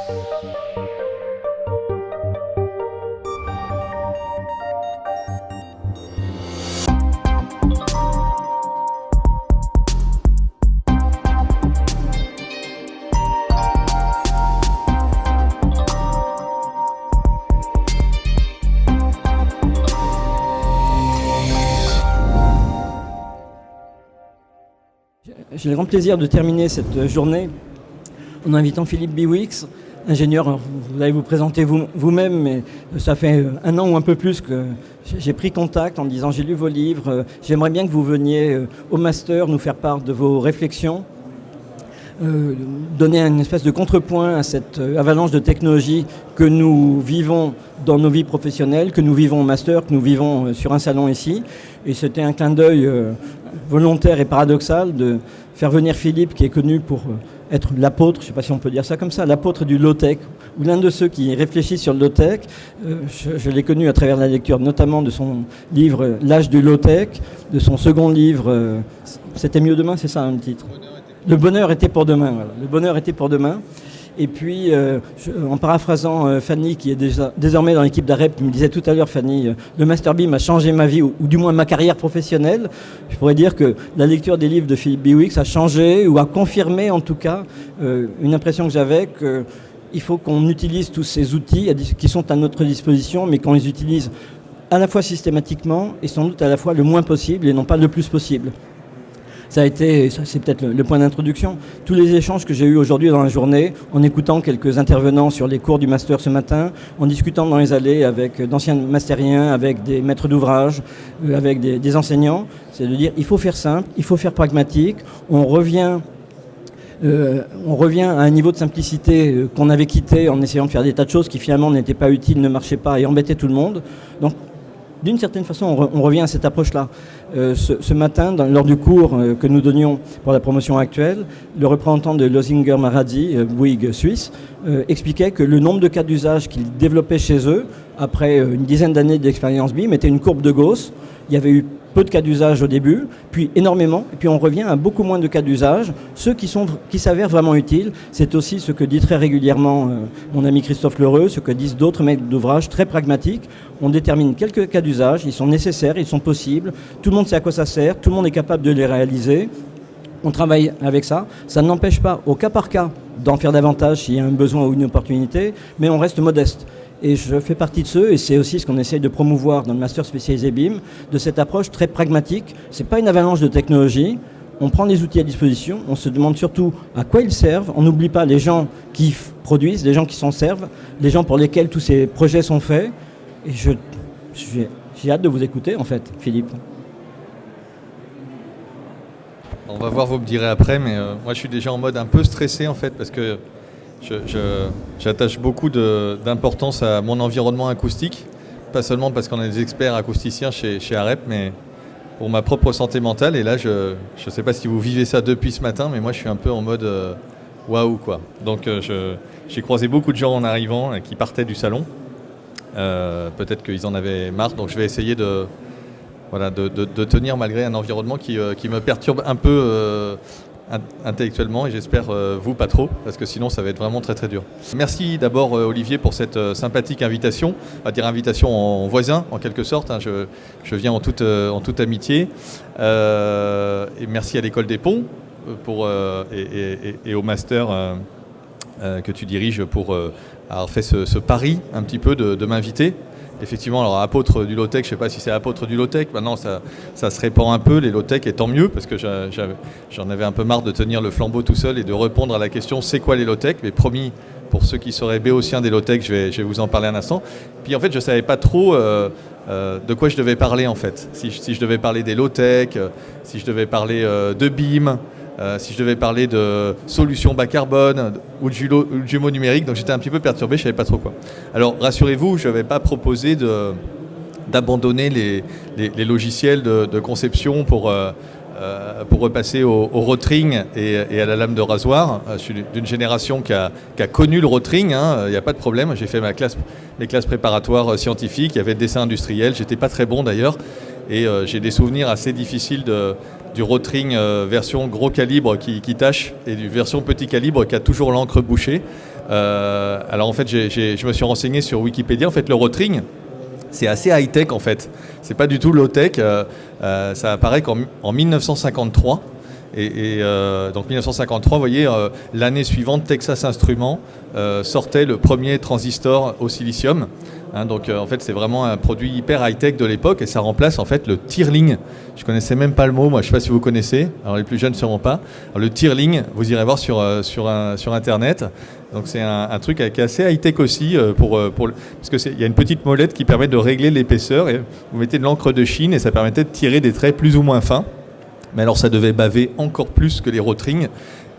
J'ai le grand plaisir de terminer cette journée en invitant Philippe Biwix, ingénieur. Vous allez vous présenter vous-même, mais ça fait 1 an ou un peu plus que j'ai pris contact en disant j'ai lu vos livres, j'aimerais bien que vous veniez au master nous faire part de vos réflexions, donner une espèce de contrepoint à cette avalanche de technologies que nous vivons dans nos vies professionnelles, que nous vivons au master, que nous vivons sur un salon ici. Et c'était un clin d'œil volontaire et paradoxal de faire venir Philippe, qui est connu pour être l'apôtre, je ne sais pas si on peut dire ça comme ça, l'apôtre du low-tech, ou l'un de ceux qui réfléchissent sur le low-tech. Je l'ai connu à travers la lecture notamment de son livre « L'âge du low-tech », de son second livre « C'était mieux demain », c'est ça le titre ? Le bonheur était pour demain. Voilà. Le bonheur était pour demain. Et puis, en paraphrasant Fanny, qui est désormais dans l'équipe d'AREP, qui me disait tout à l'heure, Fanny, le Master BIM a changé ma vie, ou du moins ma carrière professionnelle. Je pourrais dire que la lecture des livres de Philippe Biwix a changé, ou a confirmé en tout cas, une impression que j'avais, qu'il faut qu'on utilise tous ces outils qui sont à notre disposition, mais qu'on les utilise à la fois systématiquement, et sans doute à la fois le moins possible, et non pas le plus possible. Ça a été, c'est peut-être le point d'introduction, tous les échanges que j'ai eus aujourd'hui dans la journée, en écoutant quelques intervenants sur les cours du master ce matin, en discutant dans les allées avec d'anciens mastériens, avec des maîtres d'ouvrage, avec des enseignants, c'est de dire il faut faire simple, il faut faire pragmatique, on revient à un niveau de simplicité qu'on avait quitté en essayant de faire des tas de choses qui finalement n'étaient pas utiles, ne marchaient pas et embêtaient tout le monde. Donc, d'une certaine façon, on revient à cette approche-là. Ce matin, lors du cours que nous donnions pour la promotion actuelle, le représentant de Losinger Marazzi, Bouygues Suisse, expliquait que le nombre de cas d'usage qu'ils développaient chez eux, après une dizaine d'années d'expérience BIM, était une courbe de Gauss. Il y avait eu peu de cas d'usage au début, puis énormément, et puis on revient à beaucoup moins de cas d'usage. Ceux qui s'avèrent vraiment utiles, c'est aussi ce que dit très régulièrement mon ami Christophe Lheureux, ce que disent d'autres maîtres d'ouvrage très pragmatiques. On détermine quelques cas d'usage, ils sont nécessaires, ils sont possibles, tout le monde sait à quoi ça sert, tout le monde est capable de les réaliser. On travaille avec ça. Ça n'empêche pas, au cas par cas, d'en faire davantage s'il y a un besoin ou une opportunité, mais on reste modeste. Et je fais partie de ceux, et c'est aussi ce qu'on essaye de promouvoir dans le master spécialisé BIM, de cette approche très pragmatique. Ce n'est pas une avalanche de technologie. On prend les outils à disposition, on se demande surtout à quoi ils servent. On n'oublie pas les gens qui produisent, les gens qui s'en servent, les gens pour lesquels tous ces projets sont faits. Et j'ai hâte de vous écouter, en fait, Philippe. On va voir, vous me direz après, mais moi je suis déjà en mode un peu stressé, en fait, parce que j'attache beaucoup d'importance à mon environnement acoustique, pas seulement parce qu'on a des experts acousticiens chez AREP, mais pour ma propre santé mentale. Et là, je ne sais pas si vous vivez ça depuis ce matin, mais moi, je suis un peu en mode waouh, quoi. Donc, j'ai croisé beaucoup de gens en arrivant qui partaient du salon. Peut-être qu'ils en avaient marre, donc je vais essayer de tenir malgré un environnement qui me perturbe un peu intellectuellement, et j'espère vous pas trop, parce que sinon ça va être vraiment très très dur. Merci d'abord Olivier pour cette sympathique invitation, on va dire invitation en voisin en quelque sorte, hein. Je viens en toute amitié, et merci à l'école des ponts et au master que tu diriges pour avoir fait ce pari un petit peu de m'inviter. Effectivement, alors apôtre du low-tech, je ne sais pas si c'est apôtre du low-tech, maintenant ça se répand un peu, les low-tech, et tant mieux, parce que j'en avais un peu marre de tenir le flambeau tout seul et de répondre à la question c'est quoi les low-tech, mais promis, pour ceux qui seraient béotiens des low-tech, je vais vous en parler un instant. Puis en fait, je ne savais pas trop de quoi je devais parler en fait, si je devais parler des low-tech, si je devais parler de BIM, si je devais parler de solutions bas carbone ou de jumeaux numériques, donc j'étais un petit peu perturbé, je ne savais pas trop quoi. Alors rassurez-vous, je n'avais pas proposé d'abandonner les logiciels de conception pour repasser au rotring et à la lame de rasoir. Je suis d'une génération qui a connu le rotring, hein, il n'y a pas de problème. J'ai fait mes classes préparatoires scientifiques, il y avait le dessin industriel, j'étais pas très bon d'ailleurs, et j'ai des souvenirs assez difficiles du rotring version gros calibre qui tâche, et du version petit calibre qui a toujours l'encre bouchée. Alors en fait, je me suis renseigné sur Wikipédia. En fait, le rotring, c'est assez high-tech en fait. C'est pas du tout low-tech. Ça apparaît en 1953. Donc 1953, vous voyez, l'année suivante, Texas Instruments sortait le premier transistor au silicium. Donc en fait, c'est vraiment un produit hyper high-tech de l'époque et ça remplace en fait le Teerling. Je connaissais même pas le mot, moi je sais pas si vous connaissez. Alors les plus jeunes ne sauront pas. Alors, le Teerling, vous irez voir sur Internet. Donc c'est un truc qui est assez high-tech aussi parce que il y a une petite molette qui permet de régler l'épaisseur et vous mettez de l'encre de Chine et ça permettait de tirer des traits plus ou moins fins. Mais alors ça devait baver encore plus que les rotrings,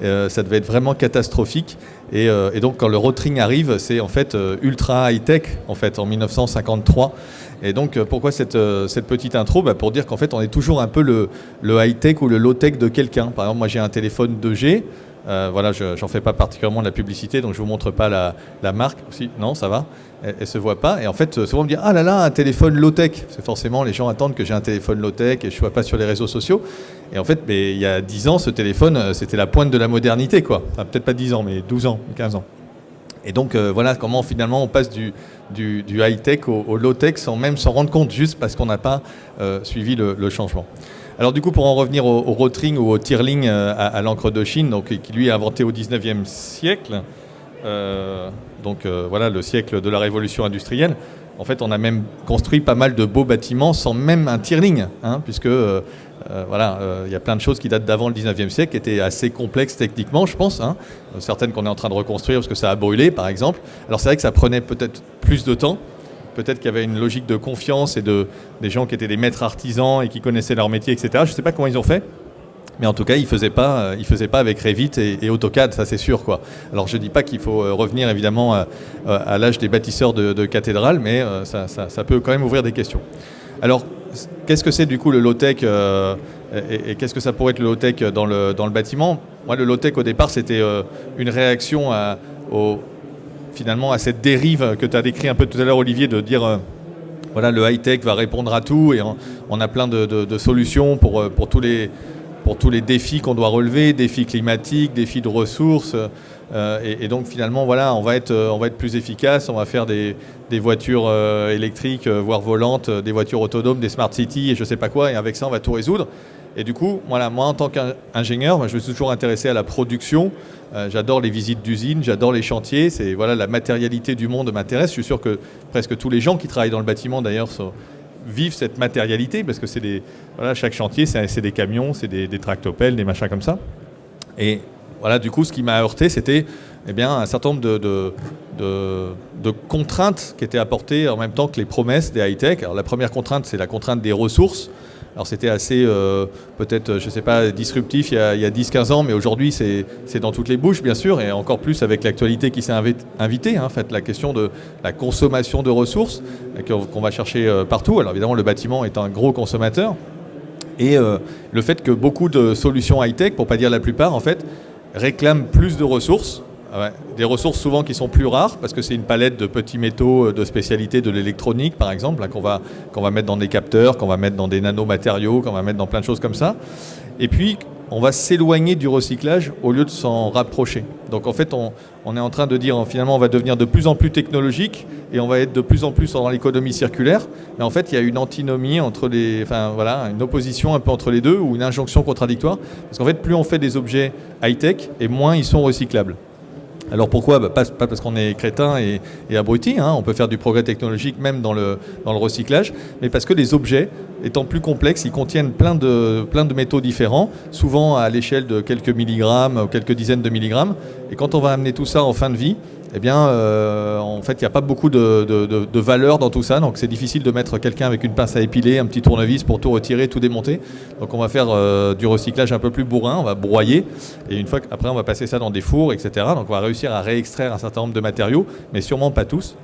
ça devait être vraiment catastrophique. Et donc quand le rotring arrive, c'est en fait ultra high-tech en fait en 1953. Et donc pourquoi cette petite intro ? Pour dire qu'en fait on est toujours un peu le high-tech ou le low-tech de quelqu'un. Par exemple moi j'ai un téléphone 2G. Voilà, j'en fais pas particulièrement de la publicité, donc je vous montre pas la marque. Si, non, ça va, elle se voit pas. Et en fait, souvent on me dit ah là là, un téléphone low-tech. C'est forcément les gens attendent que j'ai un téléphone low-tech et je sois pas sur les réseaux sociaux. Et en fait, il y a 10 ans, ce téléphone, c'était la pointe de la modernité, quoi. Enfin, peut-être pas 10 ans, mais 12 ans, 15 ans. Et donc voilà comment finalement on passe du high-tech au low-tech sans même s'en rendre compte, juste parce qu'on n'a pas suivi le changement. Alors du coup, pour en revenir au rotring ou au Teerling à l'encre de Chine, donc, qui lui est inventé au 19e siècle, voilà le siècle de la révolution industrielle, en fait on a même construit pas mal de beaux bâtiments sans même un Teerling, puisque il y a plein de choses qui datent d'avant le 19e siècle, qui étaient assez complexes techniquement, je pense. Certaines qu'on est en train de reconstruire parce que ça a brûlé, par exemple. Alors c'est vrai que ça prenait peut-être plus de temps. Peut-être qu'il y avait une logique de confiance et des gens qui étaient des maîtres artisans et qui connaissaient leur métier, etc. Je ne sais pas comment ils ont fait, mais en tout cas, ils ne faisaient pas avec Revit et AutoCAD, ça c'est sûr, quoi. Alors je ne dis pas qu'il faut revenir évidemment à l'âge des bâtisseurs de cathédrales, mais ça peut quand même ouvrir des questions. Alors, qu'est-ce que c'est du coup le low-tech et qu'est-ce que ça pourrait être le low-tech dans le bâtiment ? Moi, le low-tech au départ, c'était une réaction finalement à cette dérive que tu as décrit un peu tout à l'heure, Olivier, de dire voilà, le high-tech va répondre à tout et on a plein de solutions pour tous les défis qu'on doit relever, défis climatiques, défis de ressources. Et donc finalement, voilà, on va être plus efficace, on va faire des voitures électriques, voire volantes, des voitures autonomes, des smart cities et je sais pas quoi, et avec ça, on va tout résoudre. Et du coup, voilà, moi en tant qu'ingénieur, je me suis toujours intéressé à la production. J'adore les visites d'usines, j'adore les chantiers. Voilà, la matérialité du monde m'intéresse. Je suis sûr que presque tous les gens qui travaillent dans le bâtiment, d'ailleurs, vivent cette matérialité parce que chaque chantier, c'est des camions, c'est des tractopelles, des machins comme ça. Et voilà, du coup, ce qui m'a heurté, c'était un certain nombre de contraintes qui étaient apportées en même temps que les promesses des high-tech. Alors la première contrainte, c'est la contrainte des ressources. Alors c'était assez, peut-être, je ne sais pas, disruptif il y a 10-15 ans, mais aujourd'hui c'est dans toutes les bouches, bien sûr, et encore plus avec l'actualité qui s'est invitée, en fait, la question de la consommation de ressources qu'on va chercher partout. Alors évidemment, le bâtiment est un gros consommateur, et le fait que beaucoup de solutions high-tech, pour ne pas dire la plupart, en fait, réclament plus de ressources. Ouais, des ressources souvent qui sont plus rares parce que c'est une palette de petits métaux de spécialité de l'électronique par exemple qu'on va mettre dans des capteurs, qu'on va mettre dans des nanomatériaux, qu'on va mettre dans plein de choses comme ça. Et puis on va s'éloigner du recyclage au lieu de s'en rapprocher. Donc en fait on est en train de dire finalement on va devenir de plus en plus technologique et on va être de plus en plus dans l'économie circulaire. Mais en fait il y a une antinomie entre une opposition un peu entre les deux ou une injonction contradictoire parce qu'en fait plus on fait des objets high-tech et moins ils sont recyclables. Alors pourquoi ? Pas parce qu'on est crétin et abruti, on peut faire du progrès technologique même dans le recyclage, mais parce que les objets, étant plus complexes, ils contiennent plein de métaux différents, souvent à l'échelle de quelques milligrammes ou quelques dizaines de milligrammes, et quand on va amener tout ça en fin de vie, en fait, il n'y a pas beaucoup de valeur dans tout ça, donc c'est difficile de mettre quelqu'un avec une pince à épiler, un petit tournevis pour tout retirer, tout démonter. Donc on va faire du recyclage un peu plus bourrin, on va broyer, et une fois qu'après on va passer ça dans des fours, etc. Donc on va réussir à réextraire un certain nombre de matériaux, mais sûrement pas tous.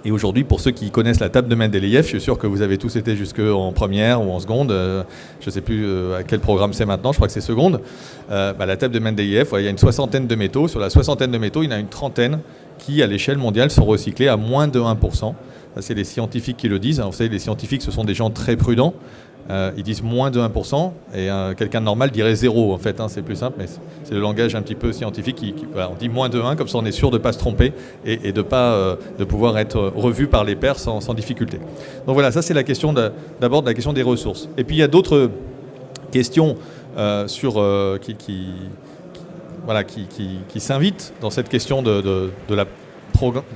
Et aujourd'hui, pour ceux qui connaissent la table de Mendeleïev, je suis sûr que vous avez tous été jusqu'en première ou en seconde. Je ne sais plus à quel programme c'est maintenant, je crois que c'est seconde. La table de Mendeleïev, il y a une soixantaine de métaux. Sur la soixantaine de métaux, il y en a une trentaine qui, à l'échelle mondiale, sont recyclés à moins de 1%. Ça, c'est les scientifiques qui le disent. Alors, vous savez, les scientifiques, ce sont des gens très prudents. ils disent moins de 1%, et quelqu'un de normal dirait 0 en fait, c'est plus simple, mais c'est le langage un petit peu scientifique, voilà, on dit moins de 1, comme ça on est sûr de ne pas se tromper, et de pouvoir être revu par les pairs sans difficulté. Donc voilà, ça c'est la question d'abord de la question des ressources. Et puis il y a d'autres questions qui s'invitent dans cette question de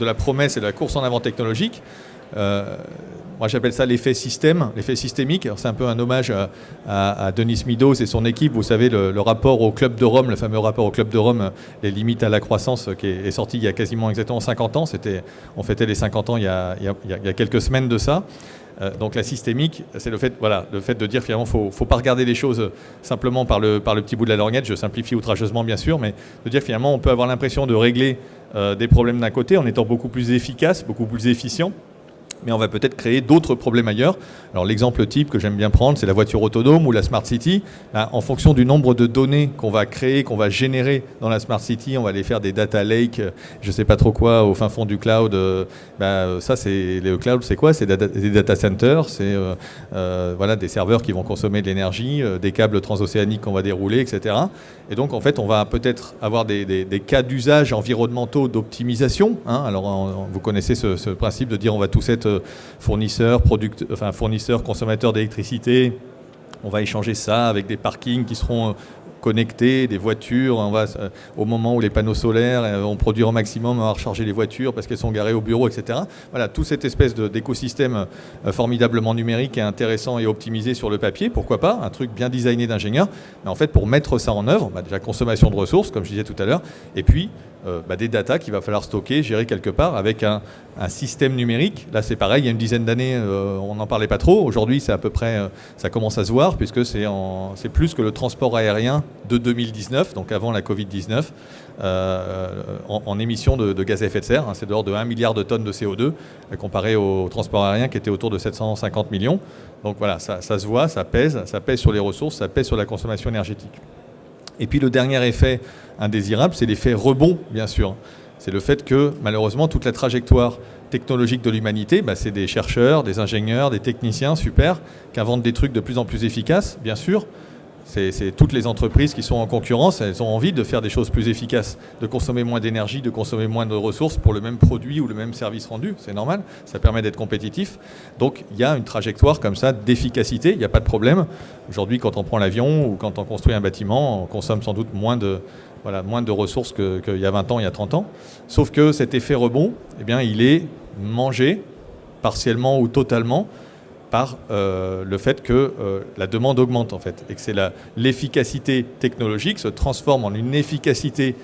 la promesse et de la course en avant technologique. Moi j'appelle ça l'effet système, l'effet systémique. Alors, c'est un peu un hommage à Denis Meadows et son équipe. Vous savez, le rapport au Club de Rome, le fameux rapport au Club de Rome, les limites à la croissance, qui est sorti il y a quasiment exactement 50 ans. On fêtait les 50 ans il y a quelques semaines de ça. Donc la systémique, c'est le fait de dire finalement faut pas regarder les choses simplement par le petit bout de la lorgnette. Je simplifie outrageusement bien sûr, mais de dire finalement on peut avoir l'impression de régler des problèmes d'un côté en étant beaucoup plus efficace, beaucoup plus efficient. Mais on va peut-être créer d'autres problèmes ailleurs. Alors l'exemple type que j'aime bien prendre, c'est la voiture autonome ou la Smart City. En fonction du nombre de données qu'on va créer, qu'on va générer dans la Smart City, on va aller faire des data lakes, je ne sais pas trop quoi, au fin fond du cloud. Ça, le cloud, c'est quoi? C'est des data centers, c'est des serveurs qui vont consommer de l'énergie, des câbles transocéaniques qu'on va dérouler, etc. Et donc, en fait, on va peut-être avoir des cas d'usage environnementaux d'optimisation. Alors, vous connaissez ce principe de dire on va tous être fournisseurs, consommateurs d'électricité. On va échanger ça avec des parkings qui seront connectés, des voitures. Au moment où les panneaux solaires vont produire au maximum, on va recharger les voitures parce qu'elles sont garées au bureau, etc. Voilà, toute cette espèce d'écosystème formidablement numérique et intéressant et optimisé sur le papier, pourquoi pas, un truc bien designé d'ingénieur. Mais en fait, pour mettre ça en œuvre, déjà consommation de ressources, comme je disais tout à l'heure, et puis des datas qu'il va falloir stocker, gérer quelque part avec un système numérique. Là, c'est pareil, il y a une dizaine d'années, on n'en parlait pas trop. Aujourd'hui, c'est à peu près, ça commence à se voir, puisque c'est plus que le transport aérien de 2019, donc avant la Covid-19, en émissions de gaz à effet de serre. C'est de l'ordre de 1 milliard de tonnes de CO2, comparé au transport aérien qui était autour de 750 millions. Donc voilà, ça se voit, ça pèse sur les ressources, ça pèse sur la consommation énergétique. Et puis le dernier effet indésirable, c'est l'effet rebond, bien sûr. C'est le fait que, malheureusement, toute la trajectoire technologique de l'humanité, c'est des chercheurs, des ingénieurs, des techniciens, super, qui inventent des trucs de plus en plus efficaces, bien sûr. C'est toutes les entreprises qui sont en concurrence, elles ont envie de faire des choses plus efficaces, de consommer moins d'énergie, de consommer moins de ressources pour le même produit ou le même service rendu, c'est normal, ça permet d'être compétitif. Donc il y a une trajectoire comme ça d'efficacité, il n'y a pas de problème. Aujourd'hui, quand on prend l'avion ou quand on construit un bâtiment, on consomme sans doute moins de ressources qu'il y a 20 ans, il y a 30 ans. Sauf que cet effet rebond, il est mangé, partiellement ou totalement, par le fait que la demande augmente en fait, et que l'efficacité technologique se transforme en une efficacité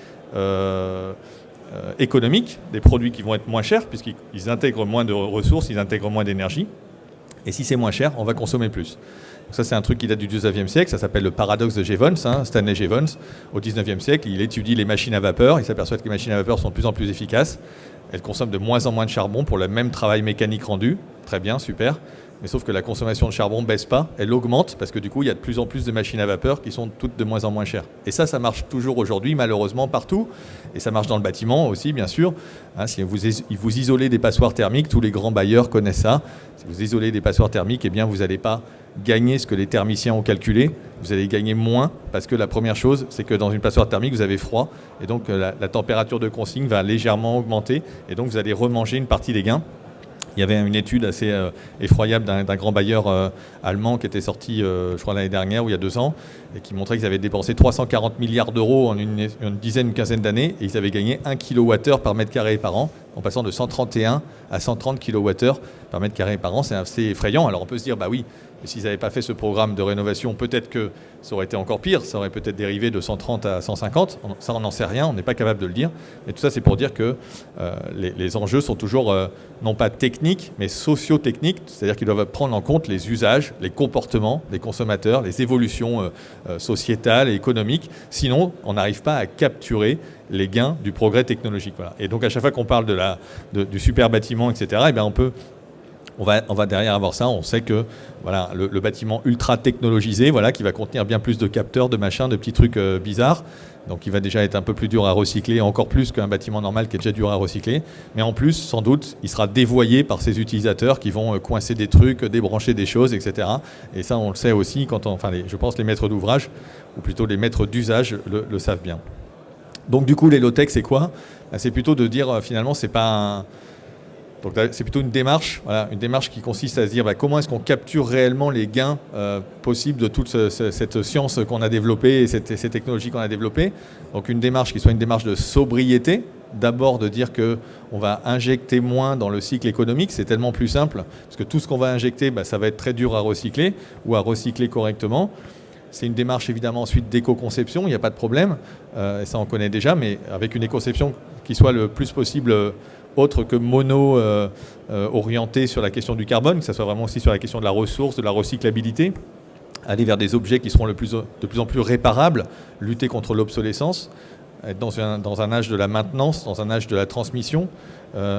économique des produits qui vont être moins chers puisqu'ils intègrent moins de ressources, ils intègrent moins d'énergie. Et si c'est moins cher, on va consommer plus. Donc ça, c'est un truc qui date du 19e siècle, ça s'appelle le paradoxe de Jevons, Stanley Jevons. Au 19e siècle, il étudie les machines à vapeur, il s'aperçoit que les machines à vapeur sont de plus en plus efficaces. Elles consomment de moins en moins de charbon pour le même travail mécanique rendu. Très bien, super. Mais sauf que la consommation de charbon ne baisse pas, elle augmente parce que du coup, il y a de plus en plus de machines à vapeur qui sont toutes de moins en moins chères. Et ça marche toujours aujourd'hui, malheureusement, partout. Et ça marche dans le bâtiment aussi, bien sûr. Si vous isolez des passoires thermiques, tous les grands bailleurs connaissent ça. Si vous isolez des passoires thermiques, vous n'allez pas gagner ce que les thermiciens ont calculé. Vous allez gagner moins parce que la première chose, c'est que dans une passoire thermique, vous avez froid. Et donc, la température de consigne va légèrement augmenter. Et donc, vous allez remanger une partie des gains. Il y avait une étude assez effroyable d'un grand bailleur allemand qui était sorti, je crois, l'année dernière ou il y a 2 ans, et qui montrait qu'ils avaient dépensé 340 milliards d'euros en une dizaine, une quinzaine d'années, et ils avaient gagné 1 kWh par mètre carré par an, en passant de 131 à 130 kWh par mètre carré par an. C'est assez effrayant. Alors on peut se dire, oui, mais s'ils n'avaient pas fait ce programme de rénovation, peut-être que ça aurait été encore pire, ça aurait peut-être dérivé de 130 à 150, ça on n'en sait rien, on n'est pas capable de le dire. Mais tout ça c'est pour dire que les enjeux sont toujours non pas techniques, mais socio-techniques, c'est-à-dire qu'ils doivent prendre en compte les usages, les comportements des consommateurs, les évolutions sociétales et économiques, sinon on n'arrive pas à capturer les gains du progrès technologique. Voilà. Et donc à chaque fois qu'on parle du super bâtiment, etc., On va derrière avoir ça. On sait que voilà, le bâtiment ultra technologisé, voilà, qui va contenir bien plus de capteurs, de machins, de petits trucs bizarres. Donc il va déjà être un peu plus dur à recycler, encore plus qu'un bâtiment normal qui est déjà dur à recycler. Mais en plus, sans doute, il sera dévoyé par ses utilisateurs qui vont coincer des trucs, débrancher des choses, etc. Et ça, on le sait aussi quand je pense les maîtres d'ouvrage, ou plutôt les maîtres d'usage, le savent bien. Donc du coup, les low-tech, c'est quoi ? C'est plutôt de dire, finalement, c'est plutôt une démarche, une démarche qui consiste à se dire comment est-ce qu'on capture réellement les gains possibles de toute cette science qu'on a développée et ces technologies qu'on a développées. Donc une démarche qui soit une démarche de sobriété, d'abord de dire qu'on va injecter moins dans le cycle économique, c'est tellement plus simple, parce que tout ce qu'on va injecter, ça va être très dur à recycler ou à recycler correctement. C'est une démarche évidemment ensuite d'éco-conception, il n'y a pas de problème, et ça on connaît déjà, mais avec une éco-conception qui soit le plus possible autre que orienté sur la question du carbone, que ce soit vraiment aussi sur la question de la ressource, de la recyclabilité, aller vers des objets qui seront de plus en plus réparables, lutter contre l'obsolescence, être dans un âge de la maintenance, dans un âge de la transmission,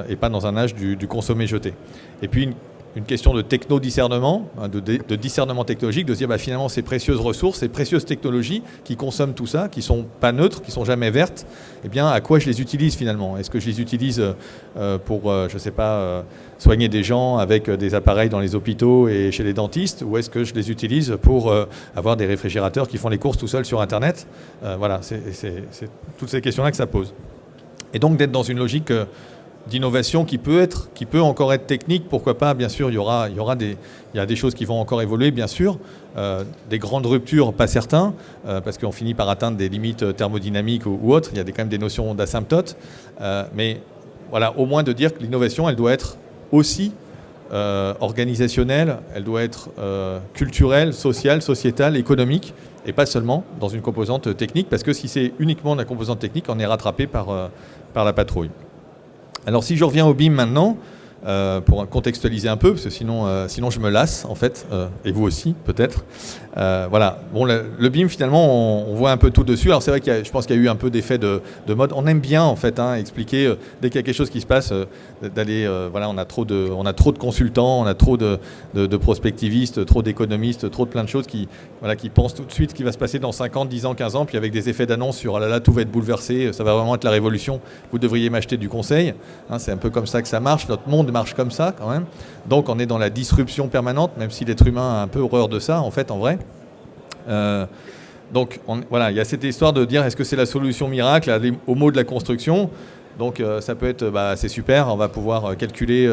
et pas dans un âge du consommer-jeter. Et puis une question de techno-discernement, de discernement technologique, de se dire finalement ces précieuses ressources, ces précieuses technologies qui consomment tout ça, qui ne sont pas neutres, qui ne sont jamais vertes, à quoi je les utilise finalement ? Est-ce que je les utilise pour, soigner des gens avec des appareils dans les hôpitaux et chez les dentistes, ou est-ce que je les utilise pour avoir des réfrigérateurs qui font les courses tout seuls sur Internet ? C'est toutes ces questions-là que ça pose. Et donc d'être dans une logique d'innovation qui peut encore être technique, pourquoi pas, bien sûr, il y a des choses qui vont encore évoluer, bien sûr, des grandes ruptures, pas certains, parce qu'on finit par atteindre des limites thermodynamiques ou autres, il y a quand même des notions d'asymptote, mais voilà, au moins de dire que l'innovation, elle doit être aussi organisationnelle, elle doit être culturelle, sociale, sociétale, économique, et pas seulement dans une composante technique, parce que si c'est uniquement de la composante technique, on est rattrapé par la patrouille. Alors si je reviens au BIM maintenant, pour contextualiser un peu, parce que sinon je me lasse en fait, et vous aussi peut-être. Voilà. Bon, le BIM finalement, on voit un peu tout dessus. Alors c'est vrai je pense qu'il y a eu un peu d'effet de mode. On aime bien en fait expliquer dès qu'il y a quelque chose qui se passe, d'aller. On a trop de consultants, on a trop de prospectivistes, trop d'économistes, trop de plein de choses qui pensent tout de suite ce qui va se passer dans 5 ans, 10 ans, 15 ans, puis avec des effets d'annonce sur là tout va être bouleversé, ça va vraiment être la révolution. Vous devriez m'acheter du conseil. C'est un peu comme ça que ça marche. Notre monde marche comme ça quand même. Donc on est dans la disruption permanente, même si l'être humain a un peu horreur de ça en fait, en vrai. Donc il y a cette histoire de dire est-ce que c'est la solution miracle au mot de la construction. Donc ça peut être, c'est super, on va pouvoir calculer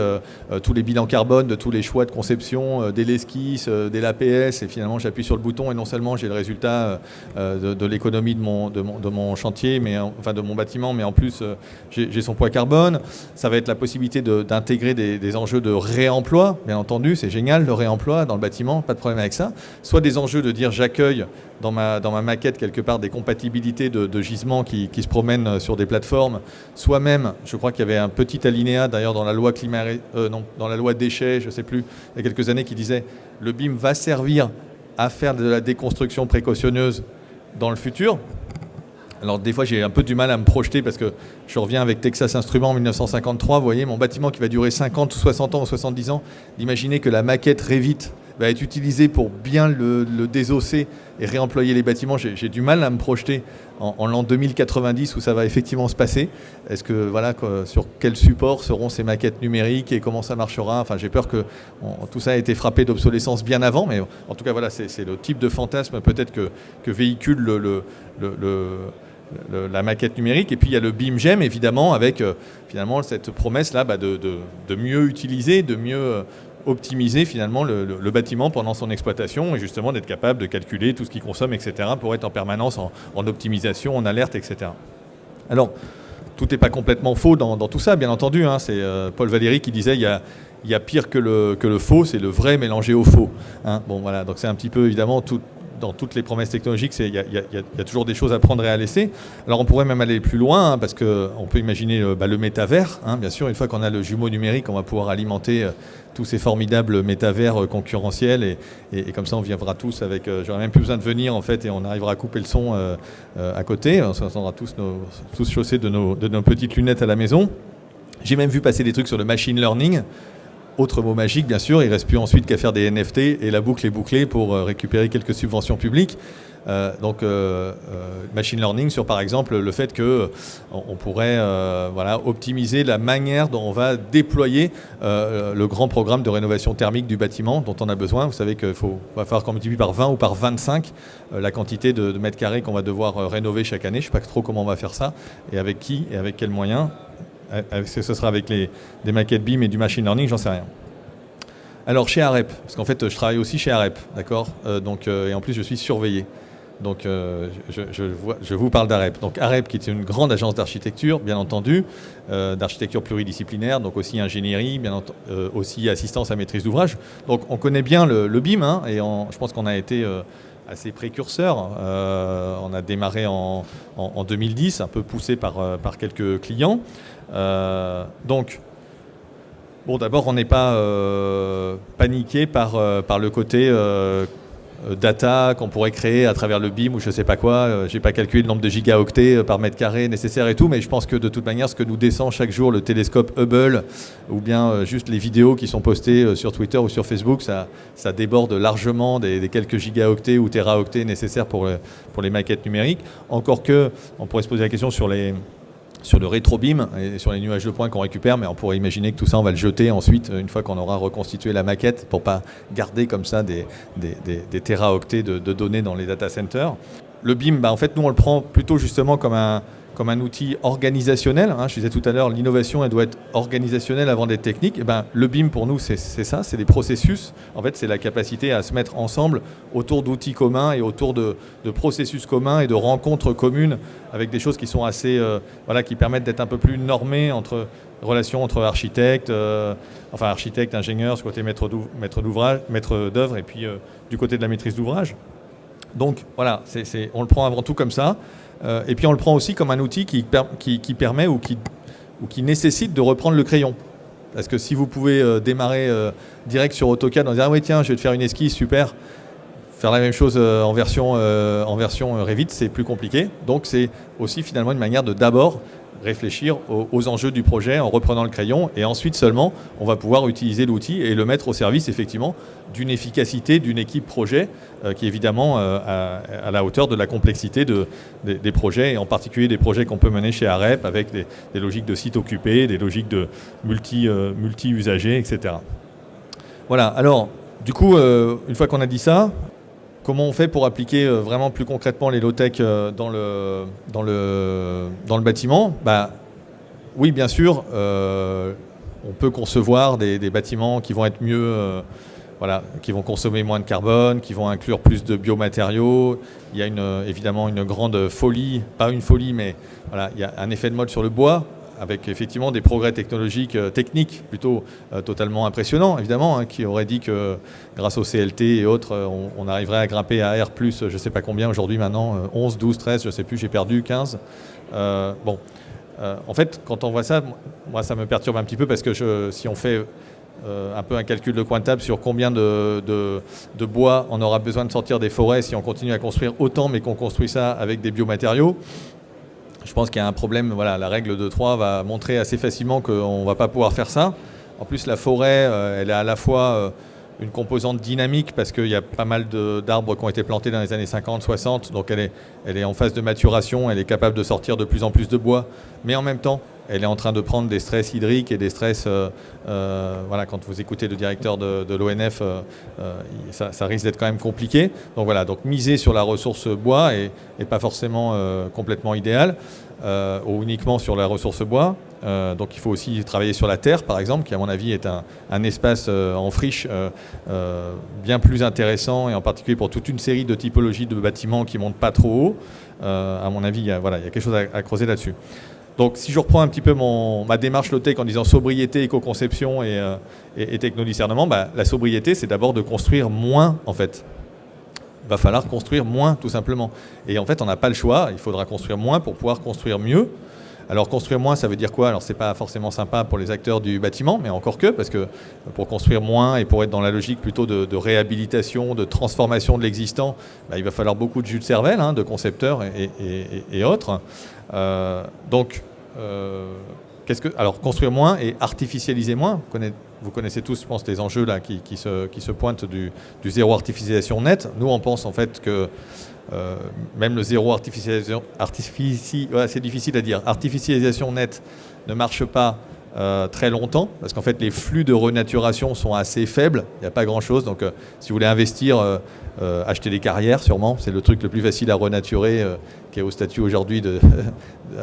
tous les bilans carbone de tous les choix de conception, des l'esquisse, des l'APS, et finalement j'appuie sur le bouton et non seulement j'ai le résultat de l'économie de mon chantier, de mon bâtiment, mais en plus j'ai son poids carbone. Ça va être la possibilité d'intégrer des enjeux de réemploi, bien entendu, c'est génial le réemploi dans le bâtiment, pas de problème avec ça. Soit des enjeux de dire j'accueille dans ma maquette quelque part des compatibilités de gisements qui se promènent sur des plateformes, soit même, je crois qu'il y avait un petit alinéa d'ailleurs dans la loi dans la loi déchets, je ne sais plus, il y a quelques années qui disait le BIM va servir à faire de la déconstruction précautionneuse dans le futur. Alors des fois j'ai un peu du mal à me projeter parce que je reviens avec Texas Instruments en 1953, vous voyez mon bâtiment qui va durer 50 ou 60 ans ou 70 ans, d'imaginer que la maquette Revit va être utilisée pour bien le désosser et réemployer les bâtiments. J'ai du mal à me projeter en l'an 2090 où ça va effectivement se passer. Est-ce que sur quel support seront ces maquettes numériques et comment ça marchera ? J'ai peur que tout ça ait été frappé d'obsolescence bien avant, mais en tout cas c'est le type de fantasme peut-être que véhicule la maquette numérique. Et puis il y a le BIM-GEM évidemment avec finalement cette promesse là de mieux utiliser, de mieux optimiser finalement le bâtiment pendant son exploitation et justement d'être capable de calculer tout ce qu'il consomme, etc. pour être en permanence en optimisation, en alerte, etc. Alors, tout n'est pas complètement faux dans tout ça, bien entendu. C'est Paul Valéry qui disait il y a pire que le faux, c'est le vrai mélangé au faux. Donc c'est un petit peu évidemment dans toutes les promesses technologiques, il y a toujours des choses à prendre et à laisser. Alors on pourrait même aller plus loin, parce qu'on peut imaginer le métavers. Bien sûr, une fois qu'on a le jumeau numérique, on va pouvoir alimenter tous ces formidables métavers concurrentiels, et comme ça on viendra tous avec... j'aurais même plus besoin de venir en fait, et on arrivera à couper le son à côté. On s'entendra tous chaussés de nos petites lunettes à la maison. J'ai même vu passer des trucs sur le machine learning. autre mot magique, bien sûr, il ne reste plus ensuite qu'à faire des NFT et la boucle est bouclée pour récupérer quelques subventions publiques. Donc machine learning sur par exemple le fait que on pourrait optimiser la manière dont on va déployer le grand programme de rénovation thermique du bâtiment dont on a besoin. Vous savez qu'il va falloir qu'on multiplie par 20 ou par 25 la quantité de mètres carrés qu'on va devoir rénover chaque année. Je ne sais pas trop comment on va faire ça et avec qui et avec quels moyens. Est-ce que ce sera avec des maquettes BIM et du machine learning? J'en sais rien. Alors chez AREP, parce qu'en fait je travaille aussi chez AREP, d'accord, et en plus je suis surveillé. Donc je vous parle d'AREP. Donc AREP qui est une grande agence d'architecture, bien entendu, d'architecture pluridisciplinaire, donc aussi ingénierie, aussi assistance à maîtrise d'ouvrage. Donc on connaît bien le BIM, hein, et je pense qu'on a été assez précurseur. On a démarré en 2010, un peu poussé par quelques clients. Donc bon, d'abord on n'est pas paniqué par le côté data qu'on pourrait créer à travers le BIM ou je sais pas quoi. J'ai pas calculé le nombre de gigaoctets par mètre carré nécessaire et tout, mais je pense que de toute manière ce que nous descend chaque jour le télescope Hubble ou bien juste les vidéos qui sont postées sur Twitter ou sur Facebook, ça déborde largement des quelques gigaoctets ou téraoctets nécessaires pour les maquettes numériques. Encore que on pourrait se poser la question sur le rétro-BIM et sur les nuages de points qu'on récupère, mais on pourrait imaginer que tout ça, on va le jeter ensuite, une fois qu'on aura reconstitué la maquette, pour pas garder comme ça des téraoctets de données dans les data centers. Le BIM, en fait, nous, on le prend plutôt justement comme un outil organisationnel. Hein. Je disais tout à l'heure, l'innovation, elle doit être organisationnelle avant d'être technique. Et le BIM, pour nous, c'est ça, c'est des processus. En fait, c'est la capacité à se mettre ensemble autour d'outils communs et autour de processus communs et de rencontres communes avec des choses qui sont assez, qui permettent d'être un peu plus normées entre relations entre architectes, architectes, ingénieurs, ce côté maître d'œuvre, et puis du côté de la maîtrise d'ouvrage. Donc voilà, on le prend avant tout comme ça. Et puis on le prend aussi comme un outil qui permet ou qui nécessite de reprendre le crayon. Parce que si vous pouvez démarrer direct sur AutoCAD en disant « Ah oui, tiens, je vais te faire une esquisse, super », faire la même chose en version Revit, c'est plus compliqué. Donc c'est aussi finalement une manière de d'abord réfléchir aux enjeux du projet en reprenant le crayon, et ensuite seulement on va pouvoir utiliser l'outil et le mettre au service effectivement d'une efficacité d'une équipe projet qui est évidemment à la hauteur de la complexité des projets, et en particulier des projets qu'on peut mener chez AREP avec des logiques de sites occupés, des logiques de multi-usagers, etc. Voilà, alors du coup, une fois qu'on a dit ça, comment on fait pour appliquer vraiment plus concrètement les low-tech dans le bâtiment? Oui, bien sûr, on peut concevoir des bâtiments qui vont être mieux, qui vont consommer moins de carbone, qui vont inclure plus de biomatériaux. Il y a évidemment une grande folie, pas une folie, mais il y a un effet de mode sur le bois, avec effectivement des progrès technologiques, techniques plutôt totalement impressionnants, évidemment, hein, qui auraient dit que grâce au CLT et autres, on arriverait à grimper à R+, je ne sais pas combien aujourd'hui maintenant, 11, 12, 13, je ne sais plus, j'ai perdu 15. En fait, quand on voit ça, moi ça me perturbe un petit peu parce que si on fait un peu un calcul de coin de table sur combien de bois on aura besoin de sortir des forêts si on continue à construire autant, mais qu'on construit ça avec des biomatériaux, je pense qu'il y a un problème. Voilà, la règle de 3 va montrer assez facilement qu'on ne va pas pouvoir faire ça. En plus, la forêt, elle est à la fois une composante dynamique parce qu'il y a pas mal d'arbres qui ont été plantés dans les années 50, 60. Donc elle est en phase de maturation, elle est capable de sortir de plus en plus de bois. Mais en même temps, elle est en train de prendre des stress hydriques et des stress... quand vous écoutez le directeur de l'ONF, ça risque d'être quand même compliqué. Donc voilà, donc miser sur la ressource bois est pas forcément complètement idéal, ou uniquement sur la ressource bois. Donc il faut aussi travailler sur la terre, par exemple, qui à mon avis est un espace en friche bien plus intéressant, et en particulier pour toute une série de typologies de bâtiments qui ne montent pas trop haut. À mon avis, il y a quelque chose à creuser là-dessus. Donc si je reprends un petit peu ma démarche low-tech en disant sobriété, éco-conception et techno-discernement, la sobriété, c'est d'abord de construire moins, en fait. Il va falloir construire moins, tout simplement. Et en fait, on n'a pas le choix, il faudra construire moins pour pouvoir construire mieux. Alors construire moins, ça veut dire quoi? Alors c'est pas forcément sympa pour les acteurs du bâtiment, mais encore que, parce que pour construire moins et pour être dans la logique plutôt de réhabilitation, de transformation de l'existant, il va falloir beaucoup de jus de cervelle, hein, de concepteurs et autres. Donc Alors, construire moins et artificialiser moins. Vous connaissez tous, je pense, les enjeux là, qui se pointent du zéro artificialisation net. Nous, on pense en fait que même le zéro artificialisation... c'est difficile à dire. Artificialisation nette ne marche pas très longtemps, parce qu'en fait les flux de renaturation sont assez faibles, il n'y a pas grand chose, donc si vous voulez investir, acheter des carrières sûrement, c'est le truc le plus facile à renaturer qui est au statut aujourd'hui de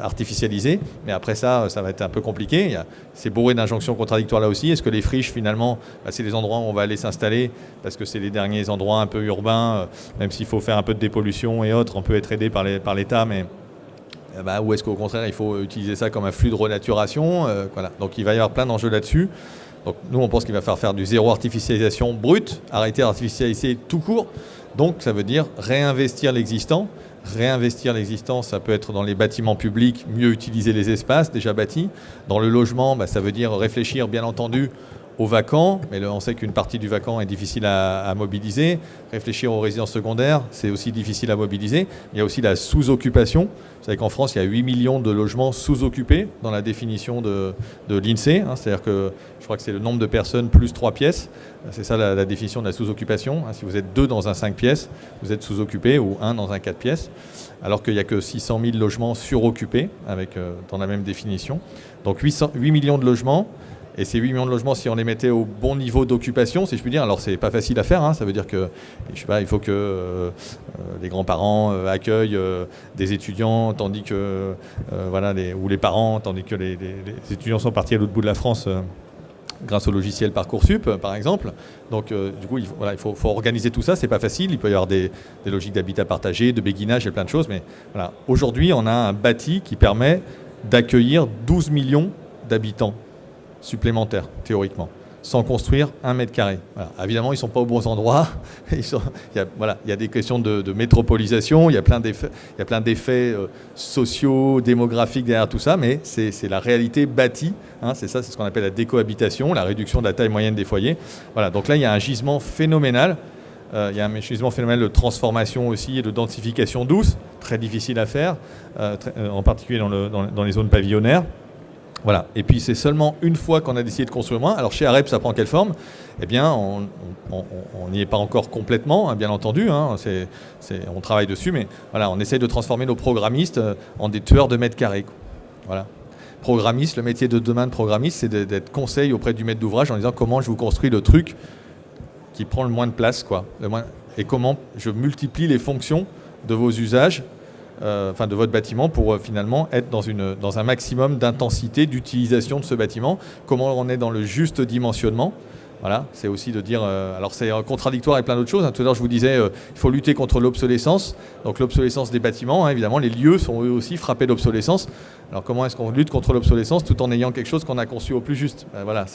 artificialisé, mais après ça va être un peu compliqué, c'est bourré d'injonctions contradictoires là aussi. Est-ce que les friches finalement, c'est les endroits où on va aller s'installer, parce que c'est les derniers endroits un peu urbains, même s'il faut faire un peu de dépollution et autres, on peut être aidé par l'État, mais ou est-ce qu'au contraire il faut utiliser ça comme un flux de renaturation, voilà. Donc il va y avoir plein d'enjeux là-dessus. Donc nous on pense qu'il va falloir faire du zéro artificialisation brute, arrêter d'artificialiser tout court. Donc ça veut dire réinvestir l'existant. Réinvestir l'existant, ça peut être dans les bâtiments publics, mieux utiliser les espaces déjà bâtis. Dans le logement, ça veut dire réfléchir bien entendu aux vacants, mais on sait qu'une partie du vacant est difficile à mobiliser. Réfléchir aux résidences secondaires, c'est aussi difficile à mobiliser. Il y a aussi la sous-occupation. Vous savez qu'en France, il y a 8 millions de logements sous-occupés dans la définition de l'INSEE. C'est-à-dire que je crois que c'est le nombre de personnes plus 3 pièces. C'est ça la définition de la sous-occupation. Si vous êtes 2 dans un 5 pièces, vous êtes sous-occupé, ou 1 dans un 4 pièces. Alors qu'il n'y a que 600 000 logements suroccupés dans la même définition. Donc 8 millions de logements. Et ces 8 millions de logements, si on les mettait au bon niveau d'occupation, si je puis dire, alors c'est pas facile à faire, ça veut dire que, je sais pas, il faut que les grands-parents accueillent des étudiants, tandis que, ou les parents, tandis que les étudiants sont partis à l'autre bout de la France grâce au logiciel Parcoursup, par exemple. Donc, du coup, il faut organiser tout ça, c'est pas facile, il peut y avoir des logiques d'habitat partagé, de béguinage et plein de choses, mais voilà. Aujourd'hui, on a un bâti qui permet d'accueillir 12 millions d'habitants supplémentaires, théoriquement, sans construire 1 mètre carré. Voilà. Évidemment, ils ne sont pas aux bons endroits. Il y a des questions de métropolisation, il y a plein d'effets sociaux, démographiques derrière tout ça, mais c'est la réalité bâtie. C'est ce qu'on appelle la décohabitation, la réduction de la taille moyenne des foyers. Voilà. Donc là, il y a un gisement phénoménal. Il y a un gisement phénoménal de transformation aussi et de densification douce, très difficile à faire, en particulier dans les zones pavillonnaires. Voilà. Et puis c'est seulement une fois qu'on a décidé de construire moins. Alors chez AREP, ça prend quelle forme ? Eh bien, on n'y est pas encore complètement, bien entendu. On travaille dessus, mais voilà, on essaye de transformer nos programmistes en des tueurs de mètres carrés. Voilà. Programmiste, le métier de demain de programmiste, c'est d'être conseil auprès du maître d'ouvrage en disant comment je vous construis le truc qui prend le moins de place, et comment je multiplie les fonctions de vos usages. De votre bâtiment pour finalement être dans un maximum d'intensité d'utilisation de ce bâtiment. Comment on est dans le juste dimensionnement. Voilà, c'est aussi de dire... alors c'est contradictoire et plein d'autres choses. Tout à l'heure, je vous disais, il faut lutter contre l'obsolescence. Donc l'obsolescence des bâtiments, évidemment, les lieux sont eux aussi frappés d'obsolescence. Alors comment est-ce qu'on lutte contre l'obsolescence tout en ayant quelque chose qu'on a conçu au plus juste ? Voilà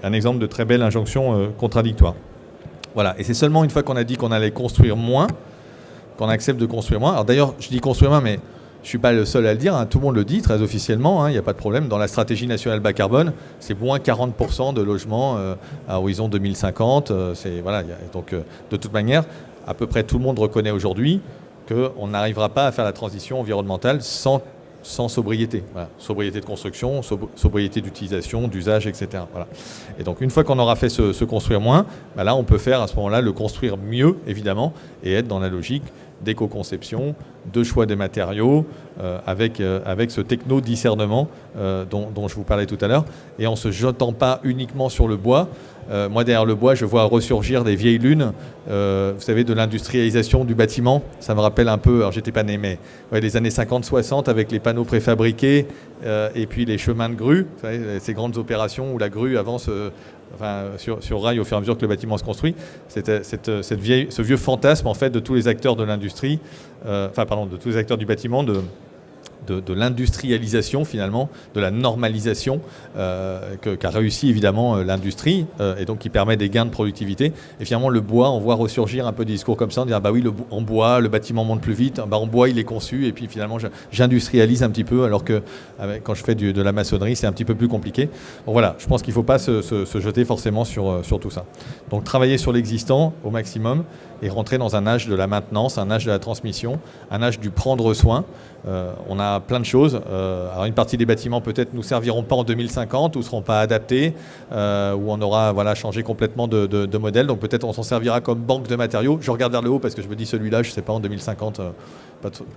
un exemple de très belle injonction contradictoire. Voilà, et c'est seulement une fois qu'on a dit qu'on allait construire moins, qu'on accepte de construire moins. Alors d'ailleurs, je dis construire moins, mais je ne suis pas le seul à le dire. Tout le monde le dit très officiellement. Il n'y a pas de problème. Dans la stratégie nationale bas carbone, c'est moins 40% de logements à horizon 2050. Donc, de toute manière, à peu près tout le monde reconnaît aujourd'hui qu'on n'arrivera pas à faire la transition environnementale sans sobriété. Voilà. Sobriété de construction, sobriété d'utilisation, d'usage, etc. Voilà. Et donc, une fois qu'on aura fait se construire moins, là, on peut faire à ce moment-là le construire mieux, évidemment, et être dans la logique d'éco-conception, de choix des matériaux, avec ce techno-discernement dont je vous parlais tout à l'heure, et en ne se jetant pas uniquement sur le bois. Moi, derrière le bois, je vois ressurgir des vieilles lunes, vous savez, de l'industrialisation du bâtiment. Ça me rappelle un peu, alors j'étais pas né, mais les années 50-60 avec les panneaux préfabriqués et puis les chemins de grue, vous savez, ces grandes opérations où la grue avance sur rail au fur et à mesure que le bâtiment se construit. C'était ce vieux fantasme en fait de tous les acteurs de l'industrie, de tous les acteurs du bâtiment, de l'industrialisation finalement, de la normalisation qu'a réussi évidemment l'industrie et donc qui permet des gains de productivité. Et finalement le bois, on voit ressurgir un peu des discours comme ça, on dit en bois le bâtiment monte plus vite, en bois il est conçu et puis finalement j'industrialise un petit peu alors que quand je fais de la maçonnerie c'est un petit peu plus compliqué. Bon voilà, je pense qu'il ne faut pas se jeter forcément sur tout ça. Donc travailler sur l'existant au maximum et rentrer dans un âge de la maintenance, un âge de la transmission, un âge du prendre soin. On a a plein de choses. Alors une partie des bâtiments peut-être nous serviront pas en 2050 ou seront pas adaptés, où on aura changé complètement de modèle. Donc peut-être on s'en servira comme banque de matériaux. Je regarde vers le haut parce que je me dis celui-là, je sais pas en 2050,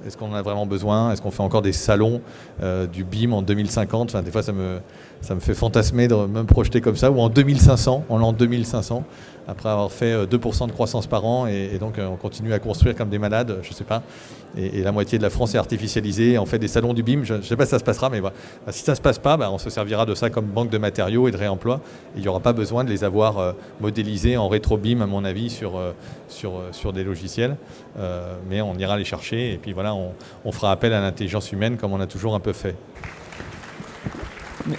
est-ce qu'on en a vraiment besoin? Est-ce qu'on fait encore des salons du BIM en 2050? Enfin, des fois ça me fait fantasmer de me projeter comme ça. Ou en 2500, en l'an 2500. Après avoir fait 2% de croissance par an et donc on continue à construire comme des malades, je ne sais pas, et la moitié de la France est artificialisée, on fait des salons du BIM, je ne sais pas si ça se passera, mais voilà. Si ça ne se passe pas, on se servira de ça comme banque de matériaux et de réemploi, et il n'y aura pas besoin de les avoir modélisés en rétro-BIM à mon avis sur des logiciels, mais on ira les chercher et puis voilà, on fera appel à l'intelligence humaine comme on a toujours un peu fait.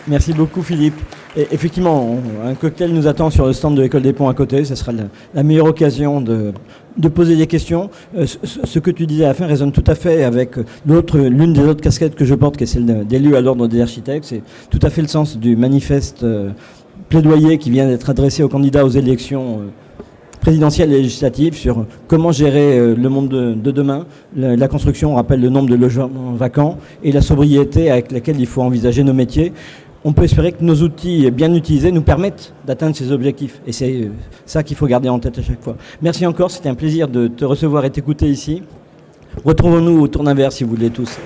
Merci beaucoup Philippe. Et effectivement, un cocktail nous attend sur le stand de l'École des Ponts à côté. Ce sera la meilleure occasion de poser des questions. Ce que tu disais à la fin résonne tout à fait avec l'une des autres casquettes que je porte, qui est celle d'élu à l'ordre des architectes. C'est tout à fait le sens du manifeste plaidoyer qui vient d'être adressé aux candidats aux élections présidentielle et législative sur comment gérer le monde de demain. La construction, on rappelle le nombre de logements vacants et la sobriété avec laquelle il faut envisager nos métiers. On peut espérer que nos outils bien utilisés nous permettent d'atteindre ces objectifs. Et c'est ça qu'il faut garder en tête à chaque fois. Merci encore, c'était un plaisir de te recevoir et t'écouter ici. Retrouvons-nous au Tour d'un verre si vous voulez tous.